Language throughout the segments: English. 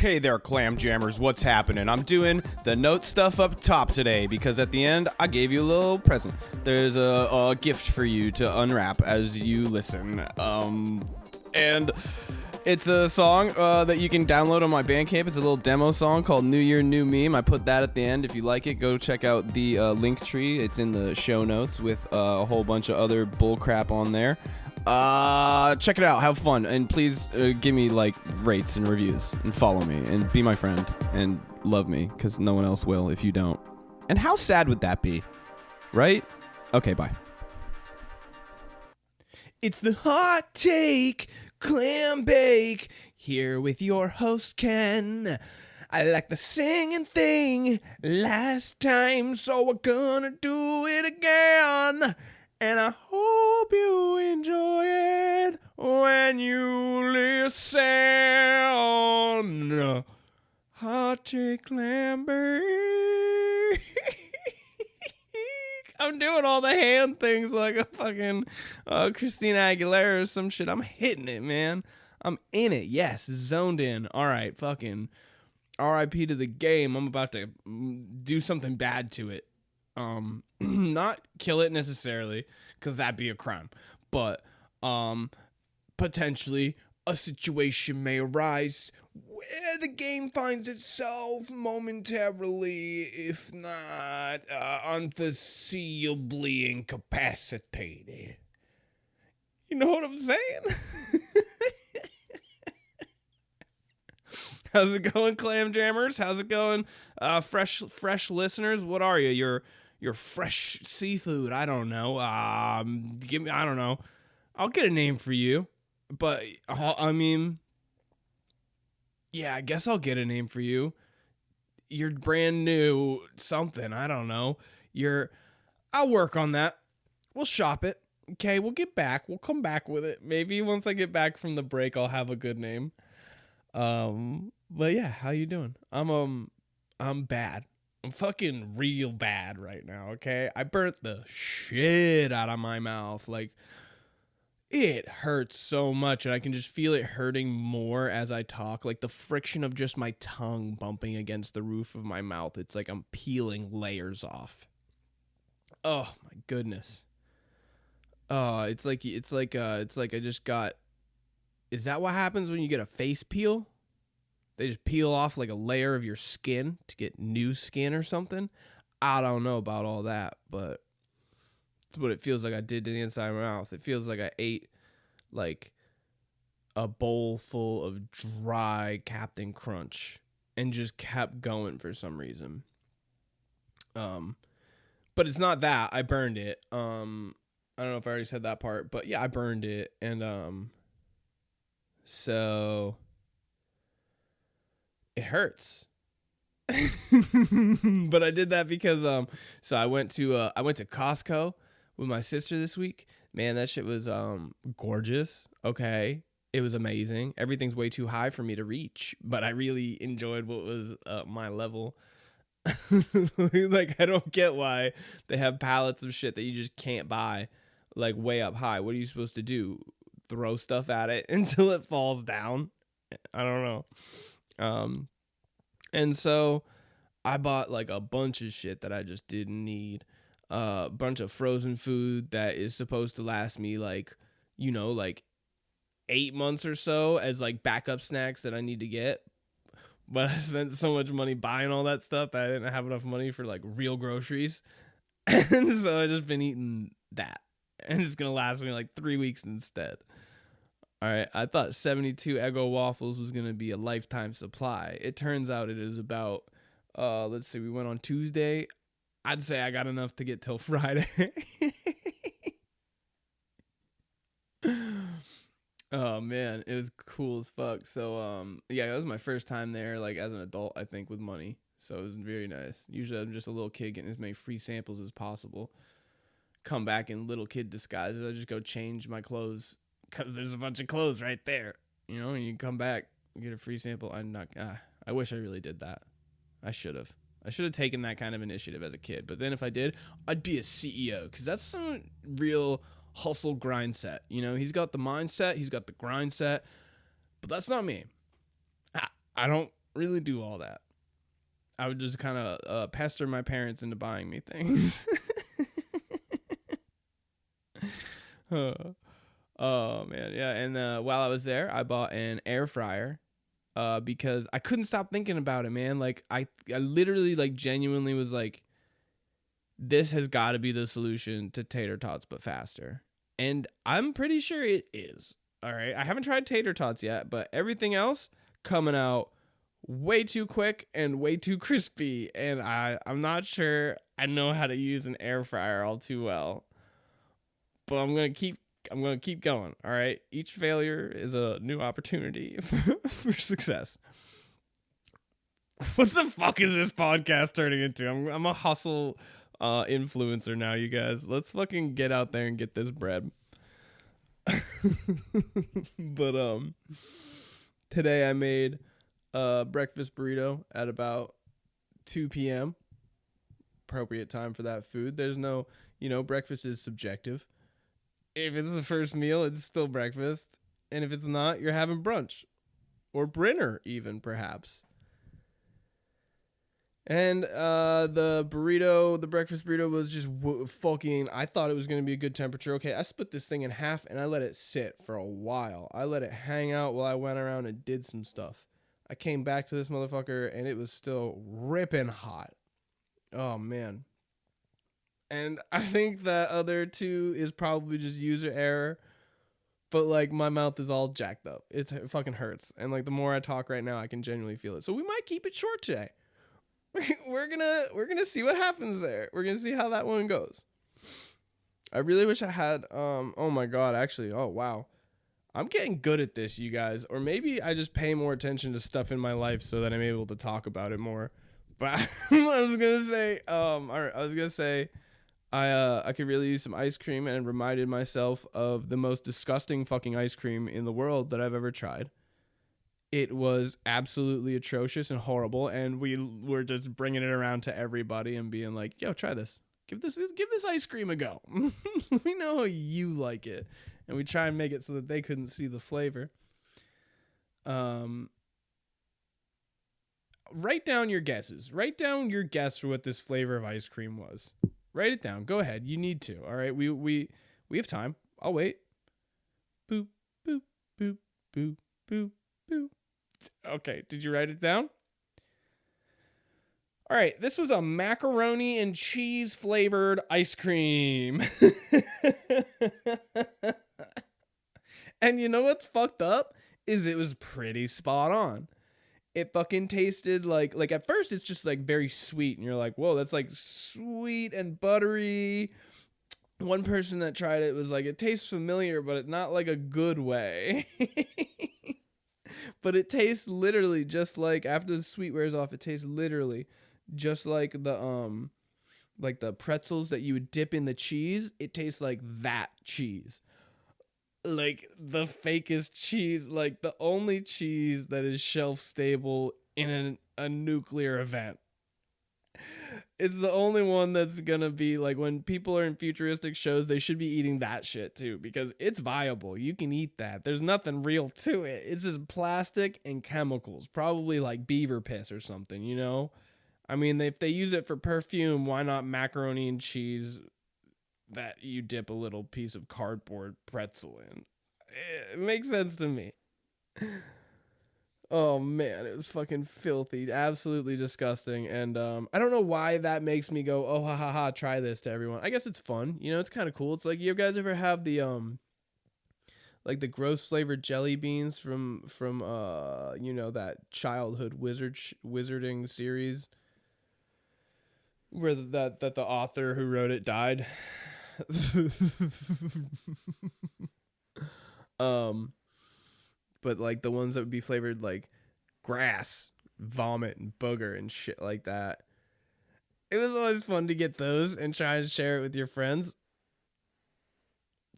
Hey there, Clam Jammers, what's happening? I'm doing the note stuff up top today because at the end, I gave you a little present. There's a gift for you to unwrap as you listen. And it's a song that you can download on my Bandcamp. It's a little demo song called New Year, New Meme. I put that at the end. If you like it, go check out the link tree. It's in the show notes with a whole bunch of other bullcrap on there. Check it out, have fun, and please give me like rates and reviews and follow me and be my friend and love me, because no one else will if you don't. And how sad would that be, right? Okay, bye. It's the Hot Take Clambake here with your host Ken. I like the singing thing last time, so we're gonna do it again. And I hope you enjoy it when you listen. HotTakeClamBake. I'm doing all the hand things like a fucking Christina Aguilera or some shit. I'm hitting it, man. I'm in it. Yes, zoned in. All right, fucking RIP to the game. I'm about to do something bad to it. Not kill it necessarily, because that'd be a crime, but potentially a situation may arise where the game finds itself momentarily, if not unforeseeably incapacitated. You know what I'm saying? How's it going, Clam Jammers? How's it going, fresh listeners? What are you? You're fresh seafood. I don't know. Give me. I don't know. I'll get a name for you, but I mean, yeah, I guess I'll get a name for you. You're brand new something. I don't know. I'll work on that. We'll shop it. Okay, we'll get back. We'll come back with it. Maybe once I get back from the break, I'll have a good name. But yeah, how you doing? I'm bad. I'm fucking real bad right now, okay? I burnt the shit out of my mouth. Like, it hurts so much, and I can just feel it hurting more as I talk. Like, the friction of just my tongue bumping against the roof of my mouth. It's like I'm peeling layers off. Oh, my goodness. It's like I just got... Is that what happens when you get a face peel? They just peel off like a layer of your skin to get new skin or something. I don't know about all that, but it's what it feels like I did to the inside of my mouth. It feels like I ate like a bowl full of dry Captain Crunch and just kept going for some reason. But it's not that. I burned it. I don't know if I already said that part, but yeah, I burned it. And so it hurts. But I did that because so I went to Costco with my sister this week. Man, that shit was gorgeous. Okay. It was amazing. Everything's way too high for me to reach, but I really enjoyed what was my level. Like, I don't get why they have pallets of shit that you just can't buy like way up high. What are you supposed to do? Throw stuff at it until it falls down? I don't know. And so I bought like a bunch of shit that I just didn't need. A bunch of frozen food that is supposed to last me like 8 months or so as like backup snacks that I need to get. But I spent so much money buying all that stuff that I didn't have enough money for like real groceries. And so I just been eating that. And it's going to last me like 3 weeks instead. All right, I thought 72 Eggo waffles was going to be a lifetime supply. It turns out it is about, let's see, we went on Tuesday. I'd say I got enough to get till Friday. Oh, man, it was cool as fuck. So, yeah, that was my first time there, like, as an adult, I think, with money. So it was very nice. Usually I'm just a little kid getting as many free samples as possible. Come back in little kid disguises. I just go change my clothes. Because there's a bunch of clothes right there, and you come back, get a free sample. I wish I really did that. I should have taken that kind of initiative as a kid. But then if I did, I'd be a CEO, because that's some real hustle grind set. He's got the mindset, he's got the grind set, but that's not me. I don't Really do all that. I would just kind of pester my parents into buying me things. Oh man, yeah. And while I was there, I bought an air fryer because I couldn't stop thinking about it, man. Like I literally like genuinely was like, this has got to be the solution to tater tots but faster. And I'm pretty sure it is. All right. I haven't tried tater tots yet, but everything else coming out way too quick and way too crispy. And I'm not sure I know how to use an air fryer all too well. But I'm going to keep going. All right. Each failure is a new opportunity for success. What the fuck is this podcast turning into? I'm a hustle influencer now, you guys. Let's fucking get out there and get this bread. But today I made a breakfast burrito at about 2 p.m. Appropriate time for that food. There's no, breakfast is subjective. If it's the first meal, it's still breakfast. And if it's not, you're having brunch. Or dinner, even, perhaps. And the breakfast burrito was just fucking, I thought it was going to be a good temperature. Okay, I split this thing in half and I let it sit for a while. I let it hang out while I went around and did some stuff. I came back to this motherfucker and it was still ripping hot. Oh, man. And I think that other two is probably just user error. But, like, my mouth is all jacked up. It fucking hurts. And, like, the more I talk right now, I can genuinely feel it. So we might keep it short today. We're gonna see what happens there. We're gonna see how that one goes. I really wish I had oh my god, actually, oh wow. I'm getting good at this, you guys. Or maybe I just pay more attention to stuff in my life so that I'm able to talk about it more. But I was gonna say I could really use some ice cream, and reminded myself of the most disgusting fucking ice cream in the world that I've ever tried. It was absolutely atrocious and horrible, and we were just bringing it around to everybody and being like, yo, try this. Give this ice cream a go. We know how you like it. And we try and make it so that they couldn't see the flavor. Write down your guesses. Write down your guess for what this flavor of ice cream was. Write it down. Go ahead. You need to. All right. We have time. I'll wait. Boop, boop, boop, boop, boop, boop. Okay, did you write it down? All right, this was a macaroni and cheese flavored ice cream. And you know what's fucked up? Is it was pretty spot on. It fucking tasted like at first it's just like very sweet, and you're like, whoa, that's like sweet and buttery. One person that tried it was like, it tastes familiar, but not like a good way. But it tastes literally just like, after the sweet wears off, it tastes literally just like the pretzels that you would dip in the cheese. It tastes like that cheese. Like the fakest cheese, like the only cheese that is shelf stable in a nuclear event. It's the only one that's gonna be like, when people are in futuristic shows, they should be eating that shit too, because it's viable. You can eat that. There's nothing real to it. It's just plastic and chemicals, probably like beaver piss or something, you know? I mean, if they use it for perfume, why not macaroni and cheese that you dip a little piece of cardboard pretzel in? It makes sense to me. Oh man, it was fucking filthy, absolutely disgusting, and I don't know why that makes me go, oh ha ha ha, try this to everyone. I guess it's fun, it's kind of cool. It's like, you guys ever have the like the gross flavored jelly beans from that childhood wizarding series where that the author who wrote it died? But like the ones that would be flavored like grass, vomit, and booger and shit like that. It was always fun to get those and try and share it with your friends.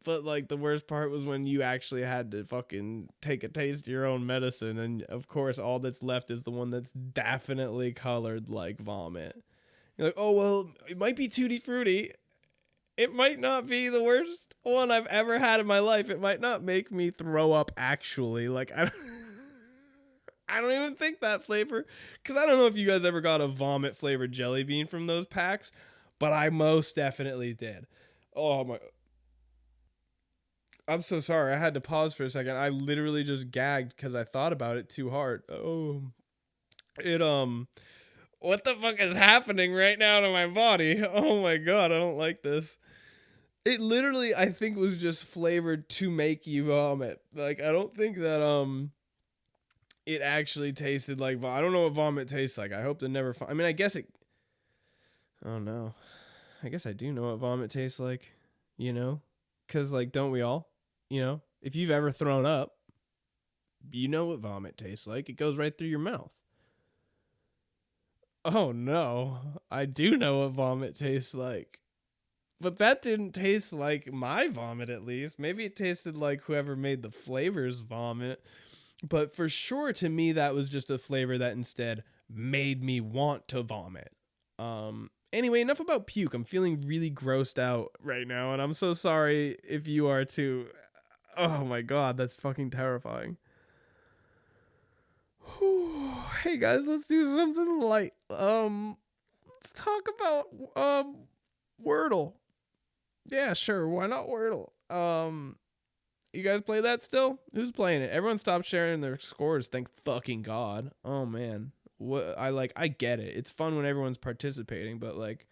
But like the worst part was when you actually had to fucking take a taste of your own medicine, and of course all that's left is the one that's definitely colored like vomit. You're like, oh well, it might be Tutti Frutti. It might not be the worst one I've ever had in my life. It might not make me throw up, actually. Like, I don't even think that flavor, because I don't know if you guys ever got a vomit flavored jelly bean from those packs, but I most definitely did. Oh my, I'm so sorry. I had to pause for a second. I literally just gagged because I thought about it too hard. Oh, it, what the fuck is happening right now to my body? Oh my God, I don't like this. It literally, I think, was just flavored to make you vomit. Like, I don't think that, it actually tasted like I don't know what vomit tastes like. I hope to never I mean, I guess it, oh no. I guess I do know what vomit tastes like, you know? Cuz like don't we all? You know? If you've ever thrown up, you know what vomit tastes like. It goes right through your mouth. Oh no. I do know what vomit tastes like. But that didn't taste like my vomit, at least. Maybe it tasted like whoever made the flavors vomit. But for sure, to me, that was just a flavor that instead made me want to vomit. Anyway, enough about puke. I'm feeling really grossed out right now, and I'm so sorry if you are too. Oh my God, that's fucking terrifying. Whew. Hey guys, let's do something light. Let's talk about Wordle. Yeah, sure. Why not Wordle? You guys play that still? Who's playing it? Everyone stopped sharing their scores. Thank fucking God. Oh man. I get it. It's fun when everyone's participating, but like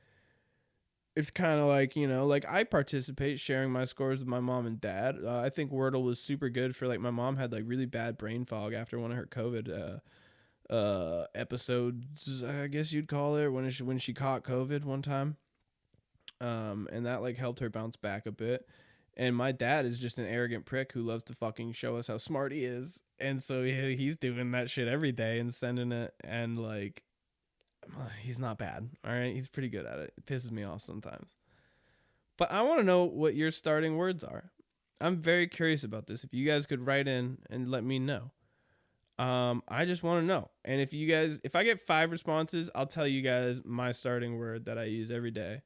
it's kind of like, like I participate sharing my scores with my mom and dad. I think Wordle was super good for like my mom had like really bad brain fog after one of her COVID episodes, I guess you'd call it, when she caught COVID one time. And that like helped her bounce back a bit. And my dad is just an arrogant prick who loves to fucking show us how smart he is. And so he's doing that shit every day and sending it. And like, he's not bad. All right. He's pretty good at it. It pisses me off sometimes. But I want to know what your starting words are. I'm very curious about this. If you guys could write in and let me know. I just want to know. And if I get 5 responses, I'll tell you guys my starting word that I use every day.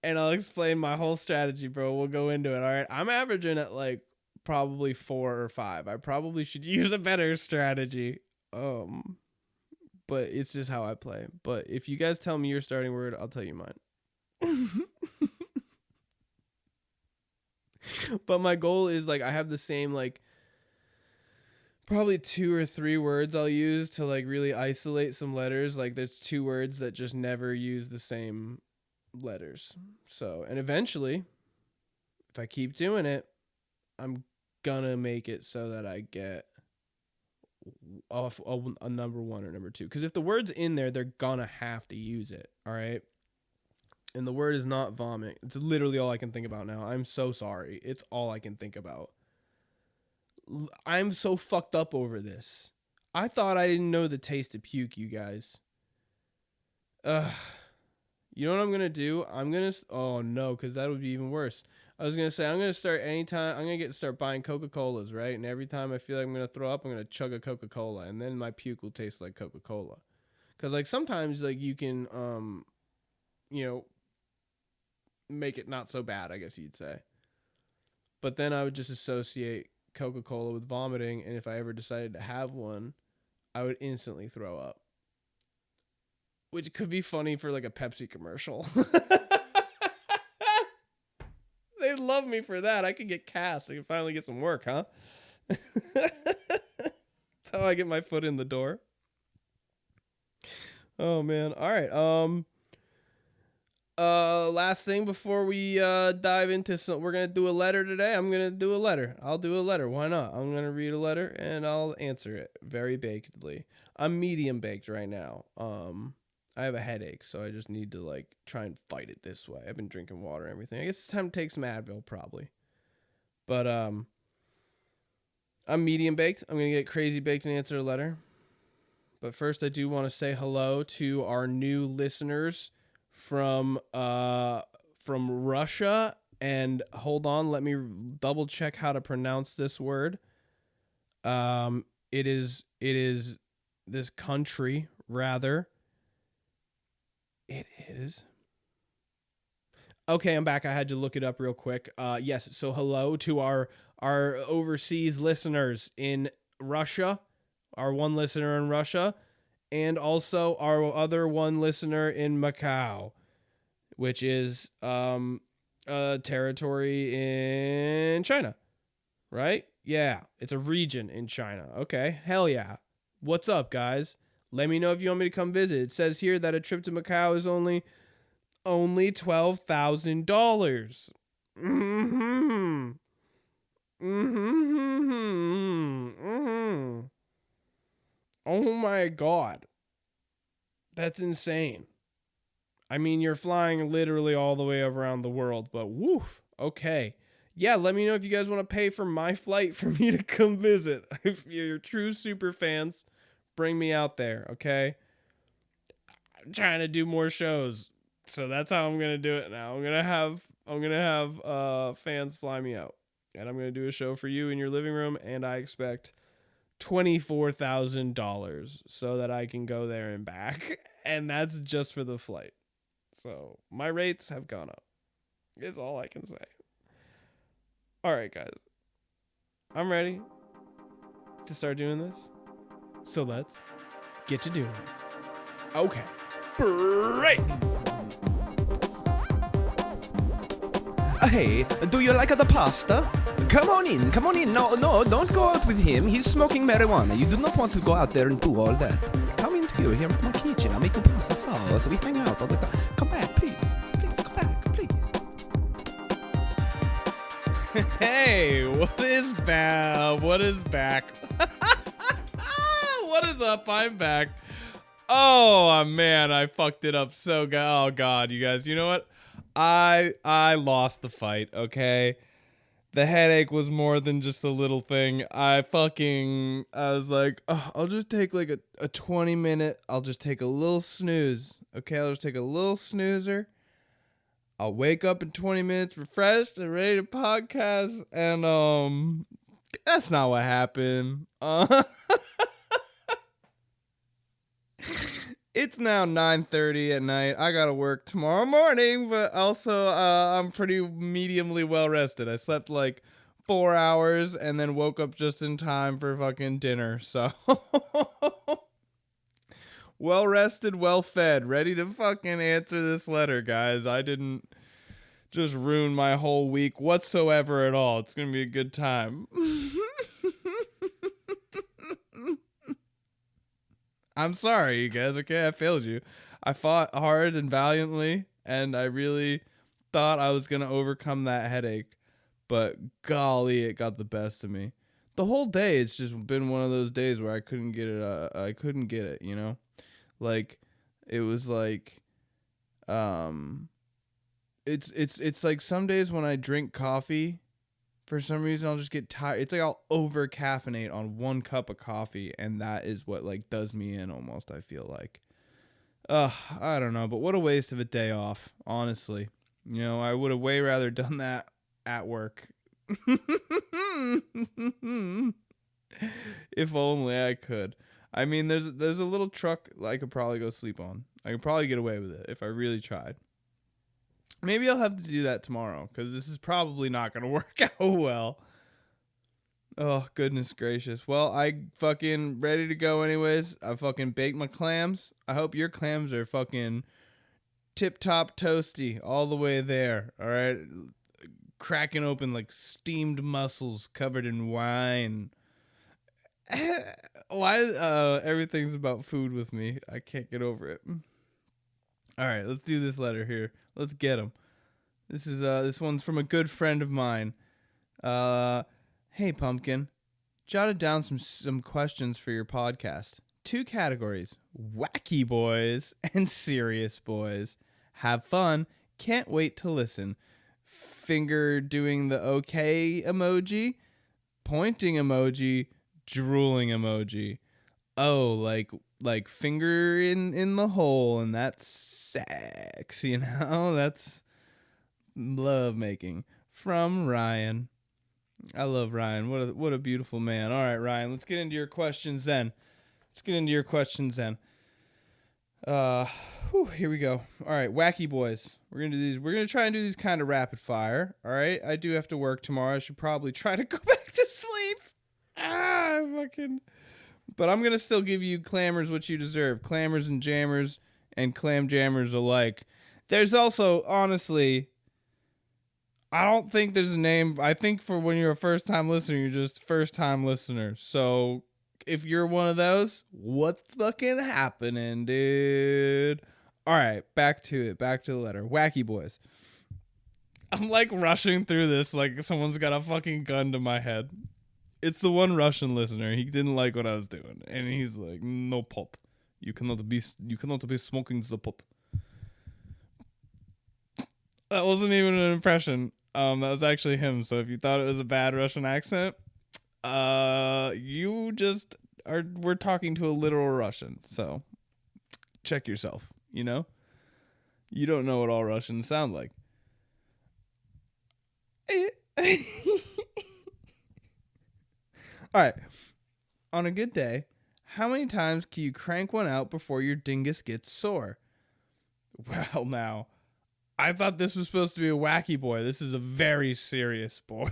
And I'll explain my whole strategy, bro. We'll go into it. All right. I'm averaging at like probably 4 or 5. I probably should use a better strategy. But it's just how I play. But if you guys tell me your starting word, I'll tell you mine. But my goal is like I have the same like probably 2 or 3 words I'll use to like really isolate some letters. Like there's 2 words that just never use the same letters. So, and eventually, if I keep doing it, I'm gonna make it so that I get off a number 1 or number 2. Because if the word's in there, they're gonna have to use it. All right. And the word is not vomit. It's literally all I can think about now. I'm so sorry. It's all I can think about. I'm so fucked up over this. I thought I didn't know the taste of puke, you guys. Ugh. You know what I'm going to do? Oh no, because that would be even worse. I was going to say, I'm going to start buying Coca-Colas, right? And every time I feel like I'm going to throw up, I'm going to chug a Coca-Cola. And then my puke will taste like Coca-Cola. Because like sometimes like you can, make it not so bad, I guess you'd say. But then I would just associate Coca-Cola with vomiting. And if I ever decided to have one, I would instantly throw up. Which could be funny for like a Pepsi commercial. They love me for that. I could get cast. I can finally get some work, huh? That's how I get my foot in the door. Oh man. All right. Last thing before we dive into some, we're gonna do a letter today. I'm gonna do a letter. I'll do a letter. Why not? I'm gonna read a letter and I'll answer it very bakedly. I'm medium baked right now. I have a headache, so I just need to like try and fight it this way. I've been drinking water and everything. I guess it's time to take some Advil probably. But I'm medium baked. I'm gonna get crazy baked and answer a letter. But first, I do want to say hello to our new listeners from Russia. And hold on, let me double check how to pronounce this word. It is this country rather. It is. Okay, I'm back. I had to look it up real quick. Yes, so hello to our overseas listeners in Russia. our one listener in Russia, and also our other one listener in Macau, which is a territory in China, right? Yeah, it's a region in China. Okay, hell yeah. What's up, guys? Let me know if you want me to come visit. It says here that a trip to Macau is only $12,000. Mm-hmm. Mm-hmm. Mm-hmm. Oh my God. That's insane. I mean, you're flying literally all the way around the world, but woof. Okay. Yeah, let me know if you guys want to pay for my flight for me to come visit. If you're true super fans, bring me out there, okay? I'm trying to do more shows. So that's how I'm gonna do it now. I'm gonna have fans fly me out. And I'm gonna do a show for you in your living room, and I expect $24,000 so that I can go there and back. And that's just for the flight. So my rates have gone up. Is all I can say. All right, guys. I'm ready to start doing this. So let's get to doing it. Okay. Break. Hey, do you like the pasta? Come on in. No, don't go out with him. He's smoking marijuana. You do not want to go out there and do all that. Come into here in my kitchen. I'll make you pasta sauce. We hang out all the time. Come back, please. Please, come back, please. Hey, what is bad? What is back? What is up? I'm back. Oh, man, I fucked it up so good. Oh, God, you guys. You know what? I lost the fight, okay? The headache was more than just a little thing. I was like, oh, I'll just take like a 20-minute, I'll just take a little snooze. Okay, I'll just take a little snoozer. I'll wake up in 20 minutes refreshed and ready to podcast. And that's not what happened. It's now 9:30 at night. I gotta work tomorrow morning, but also I'm pretty mediumly well rested. I slept like 4 hours and then woke up just in time for fucking dinner. So well rested, well fed, ready to fucking answer this letter, guys. I didn't just ruin my whole week whatsoever at all. It's gonna be a good time. I'm sorry, you guys, okay? I failed you. I fought hard and valiantly, and I really thought I was going to overcome that headache. But golly, it got the best of me. The whole day, it's just been one of those days where I couldn't get it, you know? Like, it was like, it's like some days when I drink coffee, for some reason, I'll just get tired. It's like I'll over caffeinate on one cup of coffee, and that is what like does me in almost, I feel like. I don't know, but what a waste of a day off, honestly. You know, I would have way rather done that at work. If only I could. I mean, there's a little truck I could probably go sleep on. I could probably get away with it if I really tried. Maybe I'll have to do that tomorrow, because this is probably not going to work out well. Oh, goodness gracious. Well, I fucking ready to go anyways. I fucking baked my clams. I hope your clams are fucking tip-top toasty all the way there, all right? Cracking open like steamed mussels covered in wine. Why? Everything's about food with me. I can't get over it. All right, let's do this letter here. Let's get him. This one's from a good friend of mine. Hey Pumpkin, jotted down some questions for your podcast. 2 categories: wacky boys and serious boys. Have fun. Can't wait to listen. Finger doing the okay emoji, pointing emoji, drooling emoji. Oh, like finger in the hole, and that's sex, you know? That's love making. From Ryan. I love Ryan. What a beautiful man. All right, Ryan, let's get into your questions then. Here we go. All right, wacky boys. We're gonna do these. We're gonna try and do these kind of rapid fire. All right. I do have to work tomorrow. I should probably try to go back to sleep. But I'm going to still give you Clammers what you deserve. Clammers and Jammers and Clam Jammers alike. There's also, honestly, I don't think there's a name. I think for when you're a first-time listener, you're just first-time listener. So if you're one of those, what's fucking happening, dude? All right, back to it. Back to the letter. Wacky Boys. I'm like rushing through this like someone's got a fucking gun to my head. It's the one Russian listener. He didn't like what I was doing, and he's like, "No pot. You cannot be smoking the pot." That wasn't even an impression. That was actually him. So if you thought it was a bad Russian accent, you just we're talking to a literal Russian. So check yourself. You know, you don't know what all Russians sound like. All right. On a good day, how many times can you crank one out before your dingus gets sore? Well, now, I thought this was supposed to be a wacky boy. This is a very serious boy.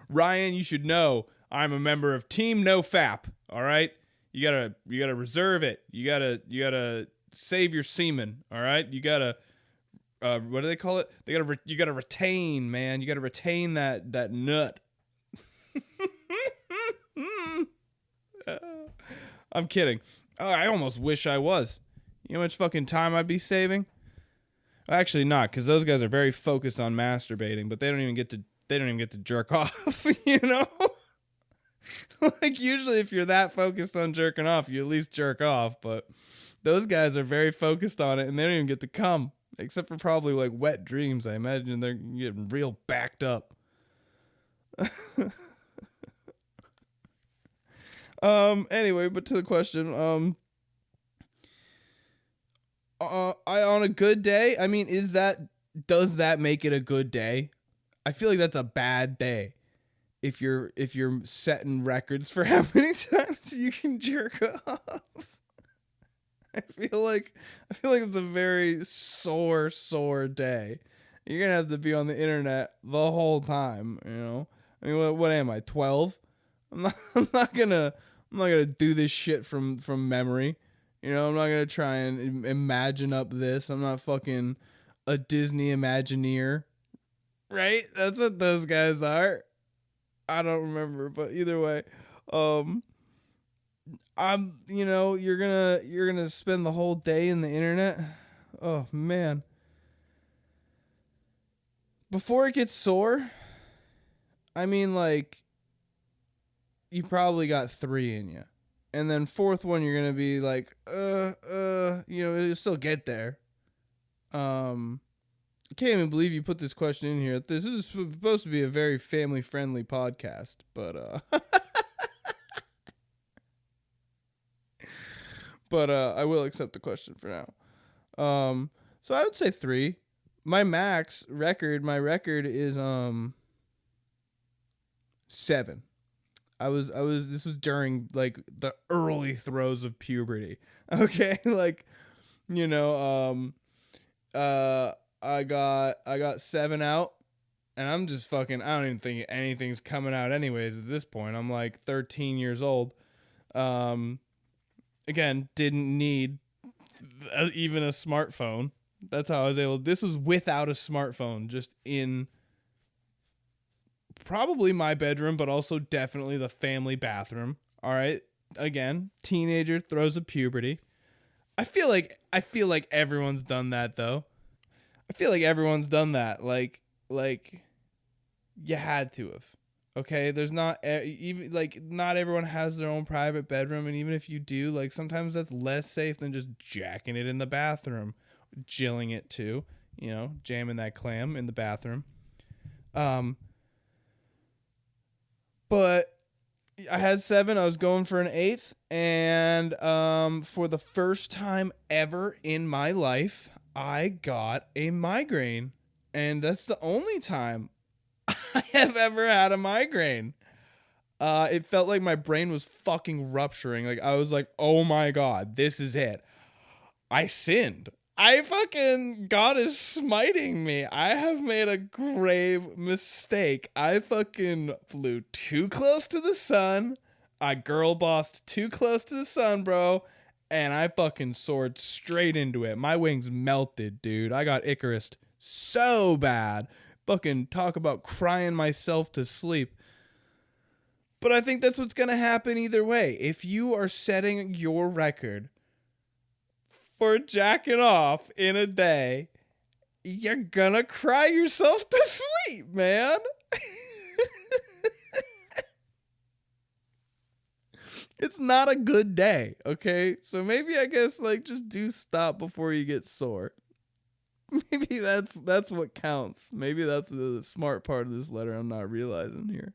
Ryan, you should know I'm a member of Team No Fap. All right, you gotta reserve it. You gotta save your semen. All right, you gotta. What do they call it? You gotta retain, man. You gotta retain that nut. I'm kidding. Oh, I almost wish I was. You know how much fucking time I'd be saving? Actually, not, because those guys are very focused on masturbating, but they don't even get to jerk off. You know, like usually if you're that focused on jerking off, you at least jerk off. But those guys are very focused on it, and they don't even get to come. Except for probably like wet dreams. I imagine they're getting real backed up. Anyway, but to the question, on a good day, I mean, does that make it a good day? I feel like that's a bad day. If you're setting records for how many times you can jerk off. I feel like it's a very sore day. You're gonna have to be on the internet the whole time, you know. I mean, what am I, 12? I'm not gonna do this shit from memory. You know, I'm not gonna try and imagine up this. I'm not fucking a Disney Imagineer, right? That's what those guys are. I don't remember, but either way, you're gonna spend the whole day in the internet. Oh man. Before it gets sore, I mean, like, you probably got 3 in you. And then 4th one, you're gonna be like, it'll still get there. I can't even believe you put this question in here. This is supposed to be a very family-friendly podcast, but but I will accept the question for now. So I would say 3. My record is 7. This was during like the early throes of puberty. Okay, like, you know, I got 7 out, and I'm just fucking, I don't even think anything's coming out anyways at this point. I'm like 13 years old. Again, didn't need even a smartphone. That's how I was able. This was without a smartphone, just in probably my bedroom, but also definitely the family bathroom. All right. Again, teenager, throes of puberty. I feel like everyone's done that though. I feel like everyone's done that. Like you had to have. Okay, there's not even like not everyone has their own private bedroom, and even if you do, like sometimes that's less safe than just jacking it in the bathroom, jilling it too, you know, jamming that clam in the bathroom. But I had 7. I was going for an 8th, and for the first time ever in my life, I got a migraine, and that's the only time I have ever had a migraine. It felt like my brain was fucking rupturing. Like I was like, oh my God, this is it. I sinned. I fucking, God is smiting me. I have made a grave mistake. I fucking flew too close to the sun. I girl bossed too close to the sun, bro. And I fucking soared straight into it. My wings melted, dude. I got Icarus so bad. Fucking talk about crying myself to sleep. But I think that's what's going to happen either way. If you are setting your record for jacking off in a day, you're gonna cry yourself to sleep, man. It's not a good day, okay? So maybe I guess like just do stop before you get sore. Maybe that's what counts. Maybe that's the smart part of this letter I'm not realizing here.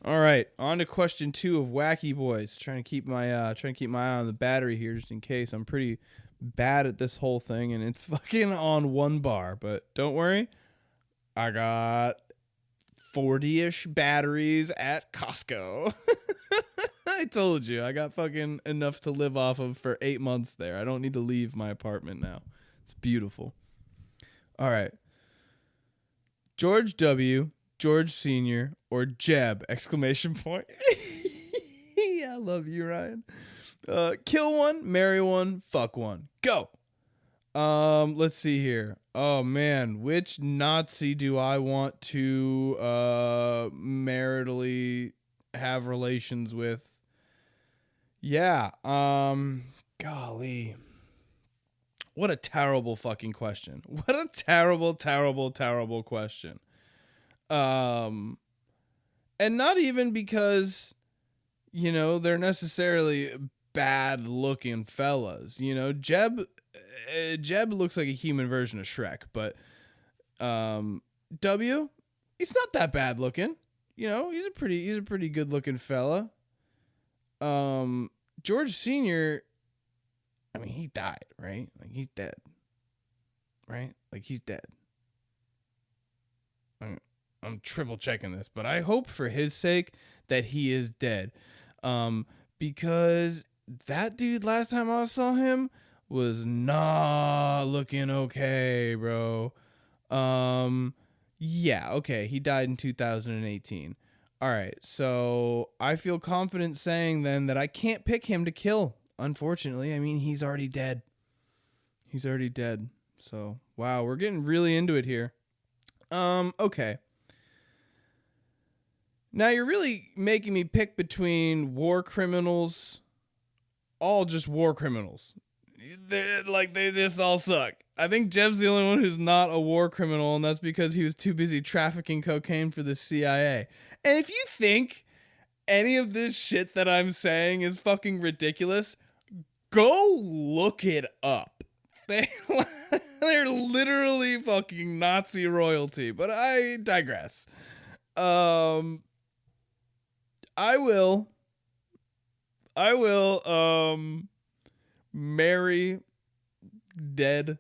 All right, on to question 2 of Wacky Boys. Trying to keep my eye on the battery here just in case. I'm pretty bad at this whole thing and it's fucking on 1 bar, but don't worry. I got 40-ish batteries at Costco. I told you, I got fucking enough to live off of for 8 months there. I don't need to leave my apartment now. It's beautiful. All right. George W., George Sr., or Jeb, exclamation point. I love you, Ryan. Kill one, marry one, fuck one. Go. Let's see here. Oh man, which Nazi do I want to maritally have relations with? Yeah, golly. What a terrible fucking question. What a terrible, terrible, terrible question. And not even because, you know, they're necessarily bad looking fellas. You know, Jeb looks like a human version of Shrek, but W, he's not that bad looking. You know, he's a pretty good looking fella. George Sr., I mean, he died, right? Like, he's dead. Right? Like, he's dead. I'm triple checking this, but I hope for his sake that he is dead. Because that dude, last time I saw him, was not looking okay, bro. Yeah, okay. He died in 2018. All right, so I feel confident saying then that I can't pick him to kill. Unfortunately, I mean, he's already dead. He's already dead. So, wow, we're getting really into it here. Okay. Now you're really making me pick between war criminals, all just war criminals. They just all suck. I think Jeb's the only one who's not a war criminal, and that's because he was too busy trafficking cocaine for the CIA. And if you think any of this shit that I'm saying is fucking ridiculous, go look it up. They're literally fucking Nazi royalty, but I digress. I will marry dead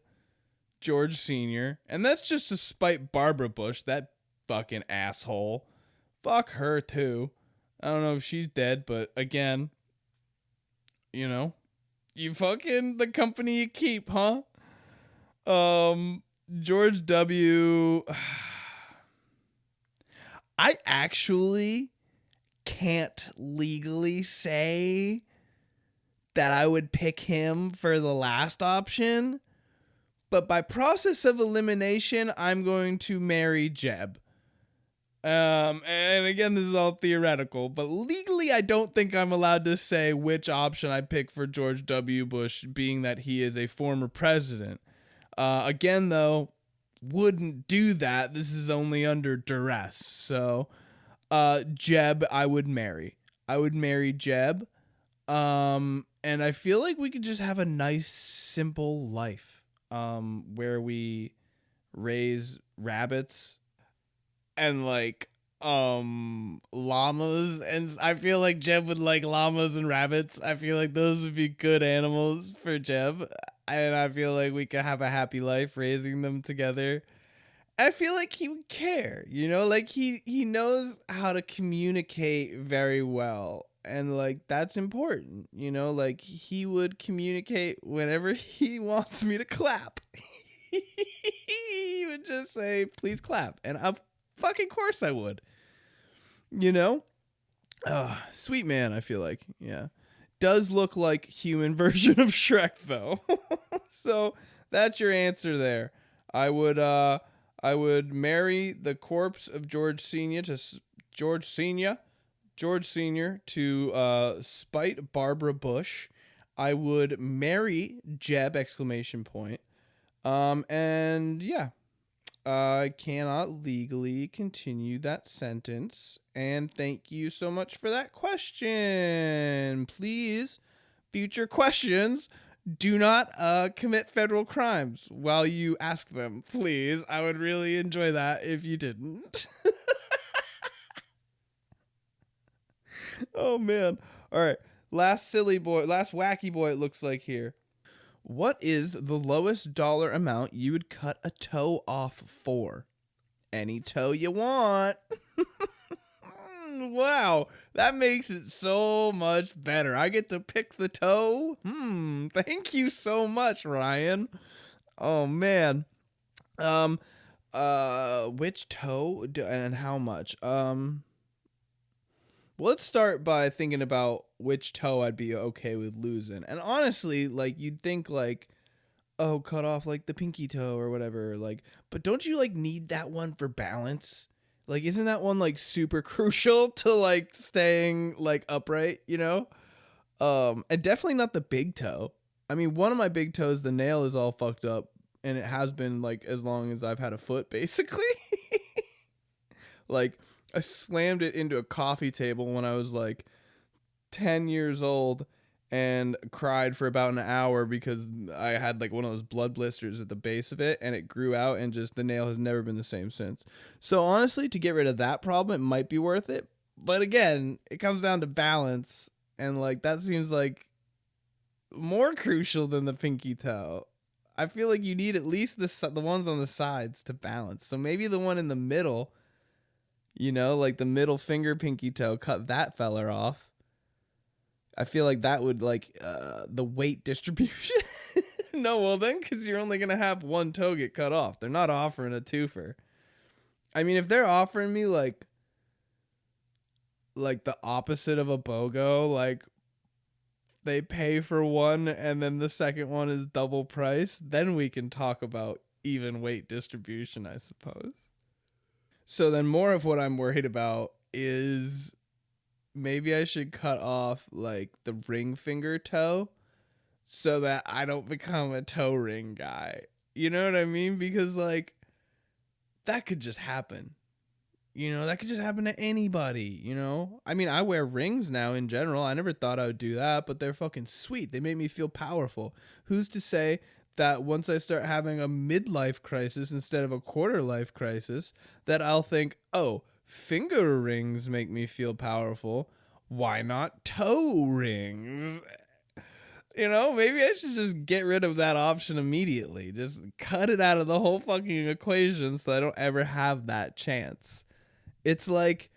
George Sr., and that's just to spite Barbara Bush, that fucking asshole. Fuck her too. I don't know if she's dead, but again, you know, you fucking the company you keep, huh? George W. I actually can't legally say that I would pick him for the last option, but by process of elimination, I'm going to marry Jeb. And again, this is all theoretical, but legally, I don't think I'm allowed to say which option I pick for George W. Bush, being that he is a former president. Again, though, wouldn't do that. This is only under duress. So, Jeb, I would marry. I would marry Jeb. And I feel like we could just have a nice, simple life, where we raise rabbits and like llamas, and I feel like Jeb would like llamas and rabbits. I feel like those would be good animals for Jeb, and I feel like we could have a happy life raising them together. I feel like he would care, you know, like he knows how to communicate very well. And like that's important, you know, like he would communicate whenever he wants me to clap. He would just say, please clap. And of fucking course I would. You know? Sweet man, I feel like. Yeah. Does look like human version of Shrek though. So that's your answer there. I would marry the corpse of George Senior to spite Barbara Bush. I would marry Jeb ! And yeah, I cannot legally continue that sentence. And thank you so much for that question. Please, future questions, do not commit federal crimes while you ask them. Please, I would really enjoy that if you didn't. Oh man. All right. Last wacky boy it looks like here. What is the lowest dollar amount you would cut a toe off for? Any toe you want. Wow, that makes it so much better. I get to pick the toe. Thank you so much, Ryan. Oh man. Which toe and how much? Let's start by thinking about which toe I'd be okay with losing. And honestly, like you'd think like, oh, cut off like the pinky toe or whatever. Like, but don't you like need that one for balance? Like, isn't that one like super crucial to like staying like upright, you know? And definitely not the big toe. I mean, one of my big toes, the nail is all fucked up, and it has been like as long as I've had a foot, basically. Like, I slammed it into a coffee table when I was like 10 years old and cried for about an hour because I had like one of those blood blisters at the base of it, and it grew out, and just the nail has never been the same since. So honestly, to get rid of that problem, it might be worth it. But again, it comes down to balance, and like that seems like more crucial than the pinky toe. I feel like you need at least the ones on the sides to balance. So maybe the one in the middle, you know, like the middle finger, pinky toe, cut that feller off. I feel like that would like the weight distribution. No, well then, because you're only going to have one toe get cut off. They're not offering a twofer. I mean, if they're offering me like the opposite of a BOGO, like they pay for one and then the second one is double price, then we can talk about even weight distribution, I suppose. So then more of what I'm worried about is maybe I should cut off like the ring finger toe so that I don't become a toe ring guy. You know what I mean? Because like that could just happen. You know, that could just happen to anybody, you know? I mean, I wear rings now in general. I never thought I would do that, but they're fucking sweet. They make me feel powerful. Who's to say that once I start having a midlife crisis instead of a quarter life crisis, that I'll think, oh, finger rings make me feel powerful. Why not toe rings? You know, maybe I should just get rid of that option immediately. Just cut it out of the whole fucking equation so I don't ever have that chance. It's like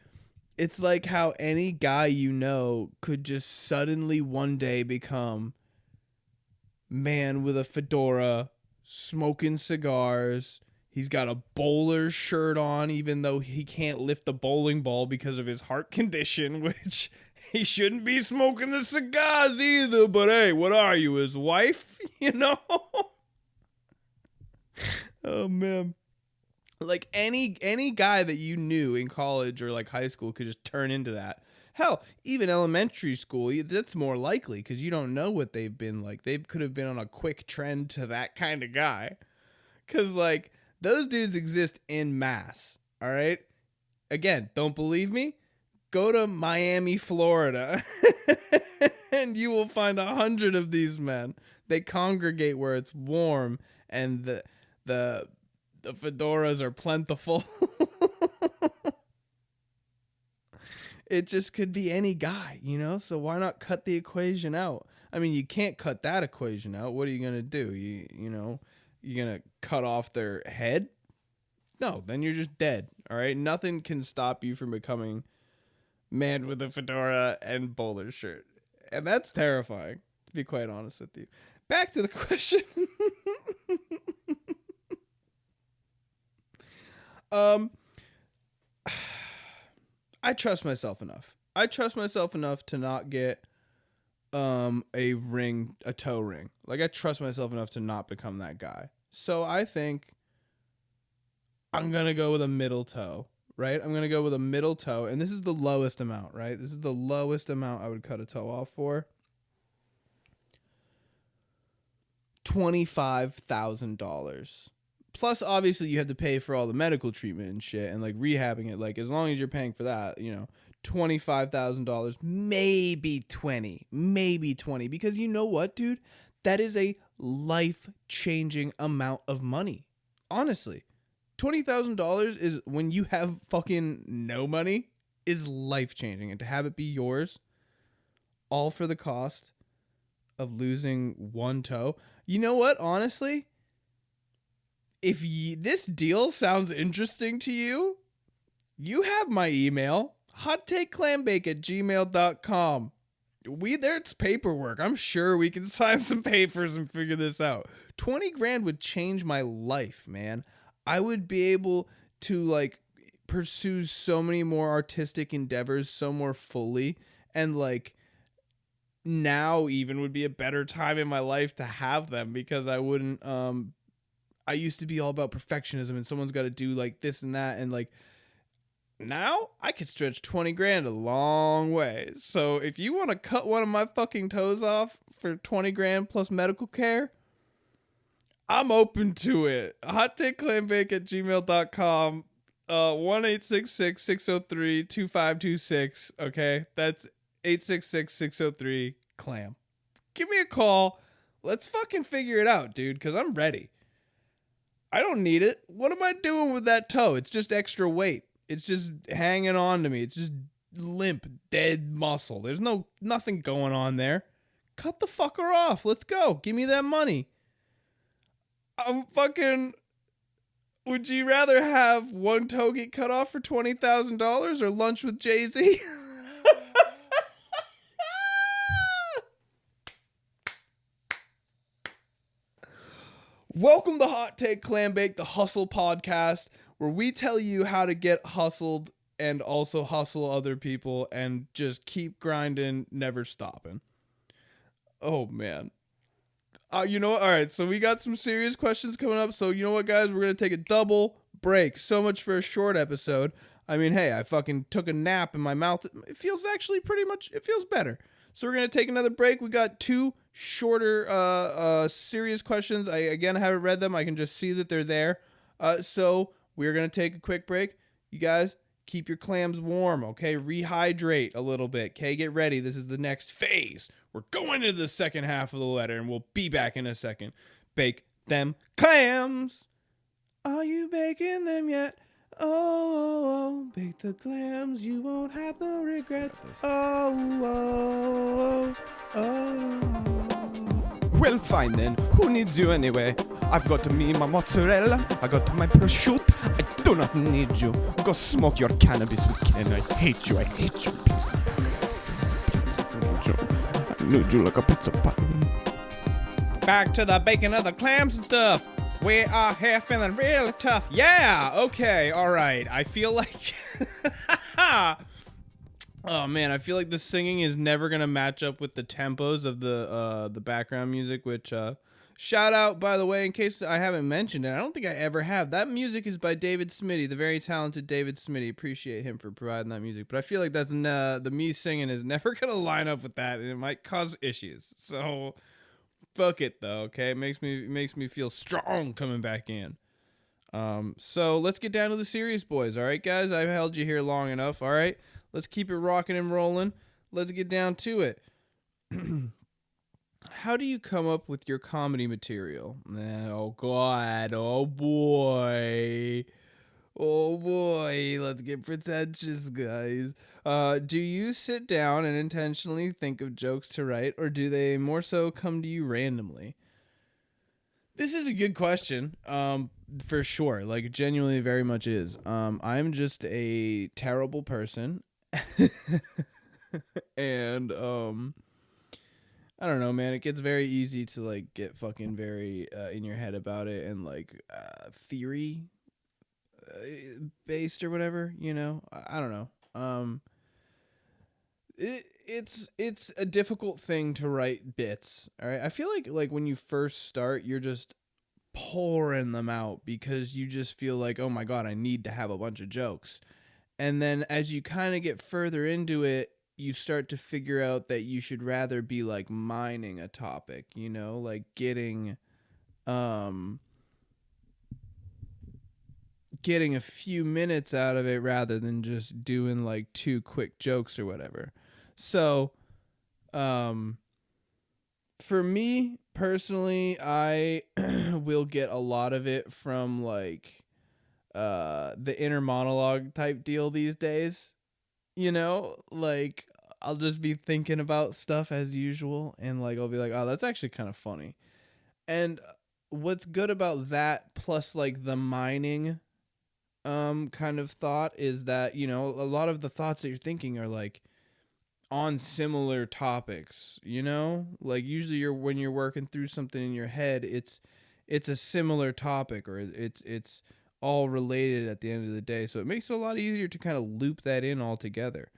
how any guy you know could just suddenly one day become man with a fedora, smoking cigars. He's got a bowler shirt on, even though he can't lift the bowling ball because of his heart condition, which he shouldn't be smoking the cigars either. But hey, what are you, his wife? You know? Oh, man. Like any guy that you knew in college or like high school could just turn into that. Hell, even elementary school, that's more likely because you don't know what they've been like. They could have been on a quick trend to that kind of guy. Because like those dudes exist en masse. All right. Again, don't believe me? Go to Miami, Florida, and you will find 100 of these men. They congregate where it's warm and the fedoras are plentiful. It just could be any guy, you know? So why not cut the equation out? I mean, you can't cut that equation out. What are you going to do? You know, you're going to cut off their head? No, then you're just dead, all right? Nothing can stop you from becoming man with a fedora and bowler shirt. And that's terrifying, to be quite honest with you. Back to the question. I trust myself enough. I trust myself enough to not get a toe ring. Like, I trust myself enough to not become that guy. So I think I'm going to go with a middle toe, right? I'm going to go with a middle toe, and this is the lowest amount, right? This is the lowest amount I would cut a toe off for. $25,000. Plus, obviously, you have to pay for all the medical treatment and shit and, like, rehabbing it. Like, as long as you're paying for that, you know, $25,000, maybe 20, because you know what, dude? That is a life-changing amount of money. Honestly, $20,000 is, when you have fucking no money, is life-changing. And to have it be yours, all for the cost of losing one toe. You know what? Honestly, if this deal sounds interesting to you, you have my email, HotTakeClamBake@gmail.com. There's paperwork. I'm sure we can sign some papers and figure this out. 20 grand would change my life, man. I would be able to, like, pursue so many more artistic endeavors so more fully, and, like, now even would be a better time in my life to have them, because I wouldn't I used to be all about perfectionism and someone's got to do like this and that, and like now I could stretch 20 grand a long way. So if you want to cut one of my fucking toes off for 20 grand plus medical care, I'm open to it. HotTakeClamBake@gmail.com. 1-866-603-2526. Okay, that's 866-603-CLAM. Give me a call. Let's fucking figure it out, dude, because I'm ready. I don't need it. What am I doing with that toe? It's just extra weight. It's just hanging on to me. It's just limp, dead muscle. There's nothing going on there. Cut the fucker off. Let's go. Give me that money. Would you rather have one toe get cut off for $20,000 or lunch with Jay-Z? Welcome to Hot Take Clam Bake, the hustle podcast, where we tell you how to get hustled and also hustle other people and just keep grinding, never stopping. Oh, man. You know what? All right, so we got some serious questions coming up. So you know what, guys? We're going to take a double break. So much for a short episode. I mean, hey, I fucking took a nap in my mouth. It feels actually it feels better. So we're going to take another break. We got two shorter, serious questions. I haven't read them. I can just see that they're there. So we're going to take a quick break. You guys, keep your clams warm, okay? Rehydrate a little bit, okay? Get ready. This is the next phase. We're going into the second half of the letter, and we'll be back in a second. Bake them clams. Are you baking them yet? Oh, bake the clams, you won't have no regrets. Oh. Well, fine then. Who needs you anyway? I've got me my mozzarella. I got my prosciutto. I do not need you. Go smoke your cannabis with Ken. I hate you. Please. I need you like a pizza pie. Back to the baking of the clams and stuff. We are here feeling really tough. Yeah, okay, all right. I feel like... Oh, man, I feel like the singing is never going to match up with the tempos of the background music, which... shout out, by the way, in case I haven't mentioned it. I don't think I ever have. That music is by David Smitty, the very talented David Smitty. Appreciate him for providing that music. But I feel like that's the me singing is never going to line up with that, and it might cause issues. So... fuck it though, okay? It makes me feel strong coming back in. So let's get down to the serious boys, all right, guys? I've held you here long enough, all right? Let's keep it rocking and rolling. Let's get down to it. How do you come up with your comedy material? Oh, God. Oh, boy. Oh, boy. Let's get pretentious, guys. Do you sit down and intentionally think of jokes to write, or do they more so come to you randomly? This is a good question, for sure. Like, genuinely very much is. I'm just a terrible person, And I don't know, man. It gets very easy to like get fucking very in your head about it and like theory based or whatever. You know, I don't know. It's a difficult thing to write bits. All right, I feel like when you first start, you're just pouring them out because you just feel like, oh my god, I need to have a bunch of jokes. And then as you kind of get further into it, you start to figure out that you should rather be like mining a topic, you know, like getting a few minutes out of it rather than just doing like 2 quick jokes or whatever. So, for me personally, I will get a lot of it from like the inner monologue type deal these days. You know, like I'll just be thinking about stuff as usual and like I'll be like, "Oh, that's actually kind of funny." And what's good about that plus like the mining kind of thought is that, you know, a lot of the thoughts that you're thinking are like on similar topics, you know? Like usually when you're working through something in your head, it's a similar topic or it's all related at the end of the day. So it makes it a lot easier to kind of loop that in all together.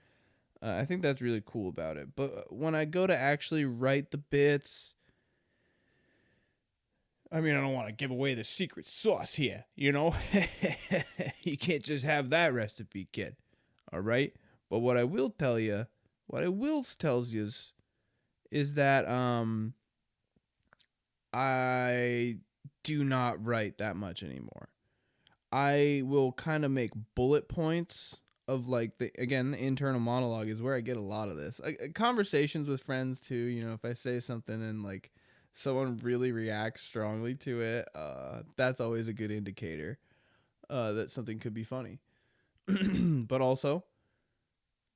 I think that's really cool about it. But when I go to actually write the bits, I mean, I don't want to give away the secret sauce here, you know? You can't just have that recipe, kid. All right? But what I will tell you is that I do not write that much anymore. I will kind of make bullet points of like the internal monologue is where I get a lot of this. Conversations with friends too, you know, if I say something and like someone really reacts strongly to it, that's always a good indicator that something could be funny. But also,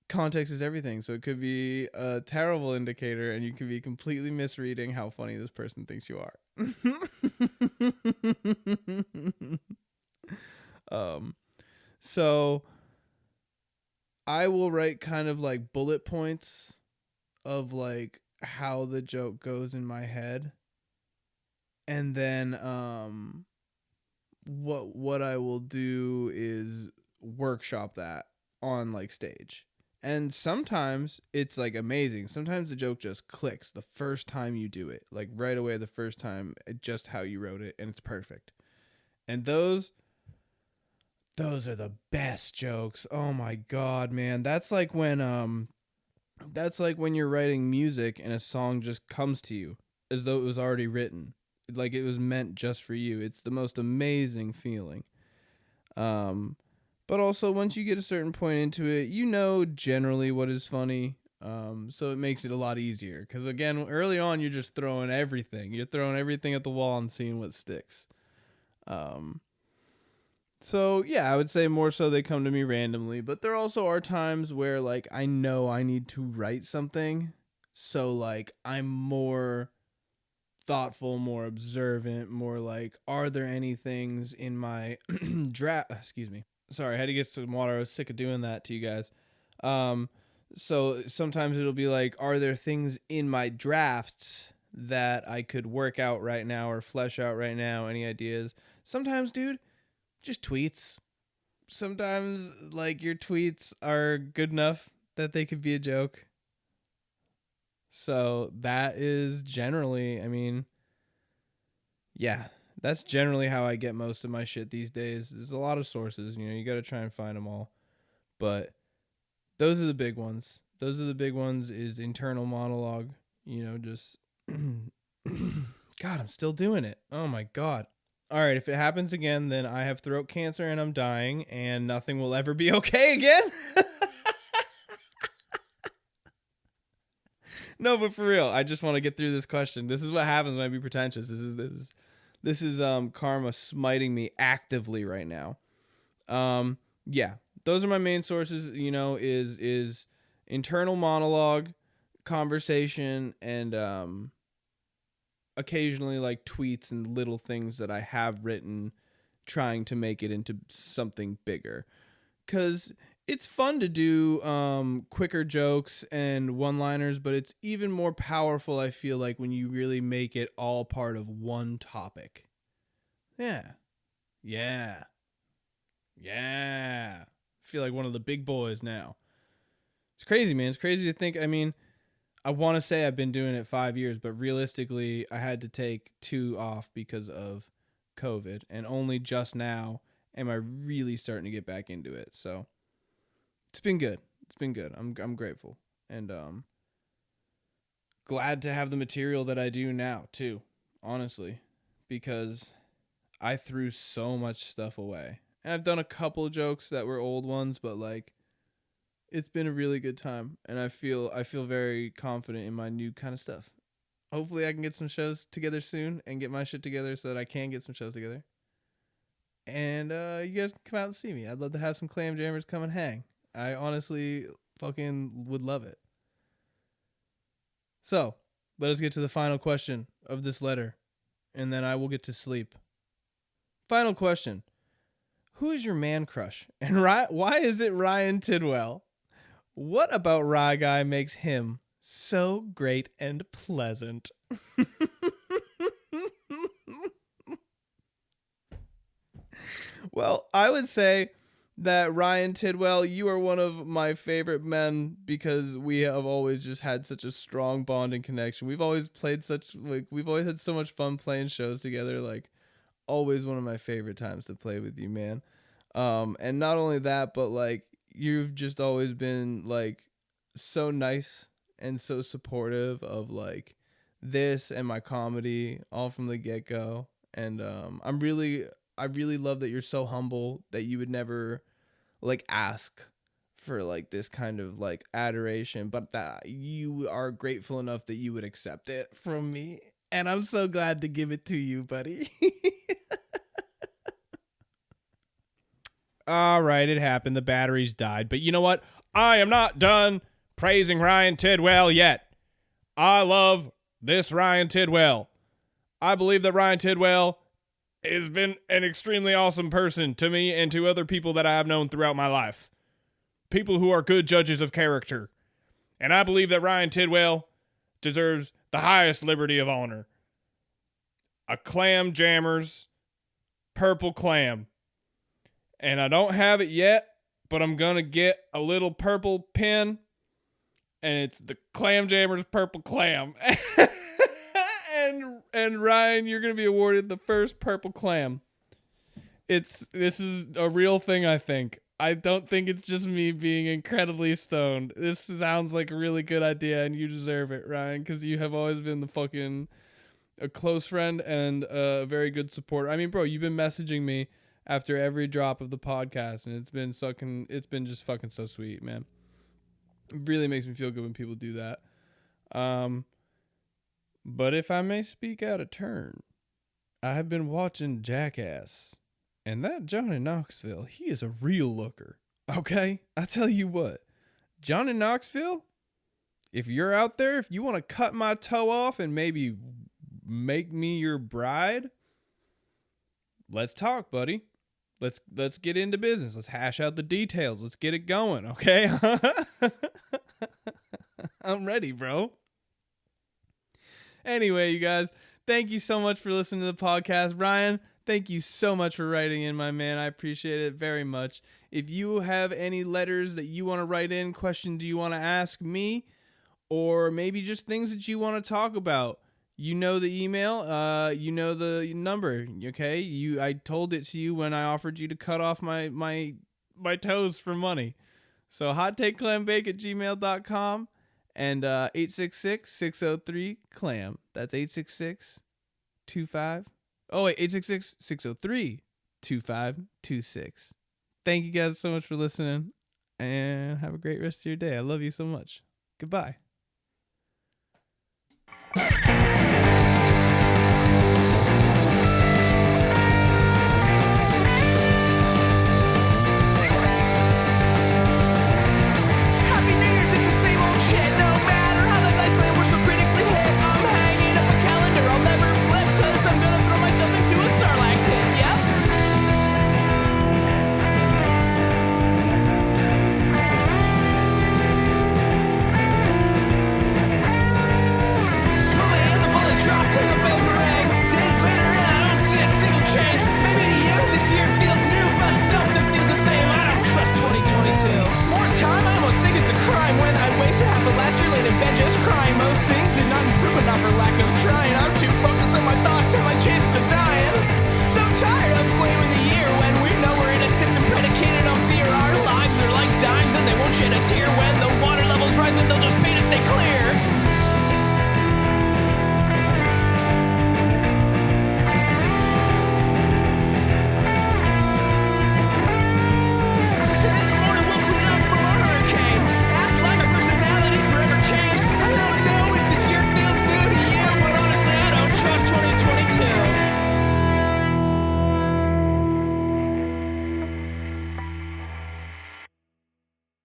context is everything, so it could be a terrible indicator and you could be completely misreading how funny this person thinks you are. So I will write kind of like bullet points of like how the joke goes in my head, and then what I will do is workshop that on like stage. And sometimes it's like amazing. Sometimes the joke just clicks the first time you do it, like right away the first time, just how you wrote it, and it's perfect. And those are the best jokes. Oh my god, man. That's like when you're writing music and a song just comes to you as though it was already written. Like it was meant just for you. It's the most amazing feeling. But also once you get a certain point into it, you know generally what is funny. So it makes it a lot easier cuz again, early on you're just throwing everything. You're throwing everything at the wall and seeing what sticks. So yeah, I would say more so they come to me randomly, but there also are times where like I know I need to write something, so like I'm more thoughtful, more observant, more like, are there any things in my draft? Excuse me. Sorry, I had to get some water. I was sick of doing that to you guys. So sometimes it'll be like, are there things in my drafts that I could work out right now or flesh out right now? Any ideas? Sometimes, dude, just tweets. Sometimes like your tweets are good enough that they could be a joke. So that is generally, I mean, yeah, that's generally how I get most of my shit these days. There's a lot of sources, you know, you got to try and find them all. But those are the big ones. Those are the big ones is internal monologue, you know, just God, I'm still doing it. Oh my God. All right, if it happens again, then I have throat cancer and I'm dying and nothing will ever be okay again. No, but for real, I just want to get through this question. This is what happens when I be pretentious. This is karma smiting me actively right now. Yeah, those are my main sources, you know, is internal monologue, conversation, and occasionally like tweets and little things that I have written trying to make it into something bigger. 'Cause It's fun to do quicker jokes and one-liners, but it's even more powerful, I feel like, when you really make it all part of one topic. Yeah. Yeah. Yeah. I feel like one of the big boys now. It's crazy, man. It's crazy to think. I mean, I want to say I've been doing it 5 years, but realistically, I had to take 2 off because of COVID, and only just now am I really starting to get back into it. So it's been good. It's been good. I'm grateful, and glad to have the material that I do now too, honestly, because I threw so much stuff away. And I've done a couple of jokes that were old ones, but like it's been a really good time, and I feel very confident in my new kind of stuff. Hopefully I can get some shows together soon and get my shit together so that I can get some shows together. And you guys can come out and see me. I'd love to have some Clam Jammers come and hang. I honestly fucking would love it. So, let us get to the final question of this letter, and then I will get to sleep. Final question. Who is your man crush? And why is it Ryan Tidwell? What about Rye Guy makes him so great and pleasant? Well, I would say that Ryan Tidwell, you are one of my favorite men because we have always just had such a strong bonding connection. We've always played we've always had so much fun playing shows together. Like, always one of my favorite times to play with you, man. And not only that, but like, you've just always been like so nice and so supportive of like this and my comedy all from the get-go. And I really love that you're so humble that you would never like ask for like this kind of like adoration, but that you are grateful enough that you would accept it from me. And I'm so glad to give it to you, buddy. All right, it happened. The batteries died. But you know what? I am not done praising Ryan Tidwell yet. I love this Ryan Tidwell. I believe that Ryan Tidwell has been an extremely awesome person to me and to other people that I have known throughout my life. People who are good judges of character. And I believe that Ryan Tidwell deserves the highest liberty of honor. A Clam Jammers Purple Clam. And I don't have it yet, but I'm going to get a little purple pin, and it's the Clam Jammers Purple Clam. and Ryan, you're going to be awarded the first Purple Clam. This is a real thing, I think. I don't think it's just me being incredibly stoned. This sounds like a really good idea, and you deserve it, Ryan, because you have always been a close friend and a very good supporter. I mean, bro, you've been messaging me after every drop of the podcast, and it's been just fucking so sweet, man. It really makes me feel good when people do that. But if I may speak out of turn, I have been watching Jackass, and that Johnny Knoxville, he is a real looker. Okay? I tell you what, Johnny Knoxville, if you're out there, if you want to cut my toe off and maybe make me your bride, let's talk, buddy. Let's get into business. Let's hash out the details. Let's get it going, okay? I'm ready, bro. Anyway, you guys, thank you so much for listening to the podcast. Ryan, thank you so much for writing in, my man. I appreciate it very much. If you have any letters that you want to write in, questions you want to ask me, or maybe just things that you want to talk about, you know the email, you know the number, okay? I told it to you when I offered you to cut off my toes for money. So HotTakeClamBake at gmail.com and 866-603-CLAM. That's 866-603-2526. Thank you guys so much for listening, and have a great rest of your day. I love you so much. Goodbye. for lack of trying. I'm too focused on my thoughts and my chances of dying. So tired of blaming the year when we know we're in a system predicated on fear. Our lives are like dimes and they won't shed a tear. When the water levels rise and they'll just pay to stay clear.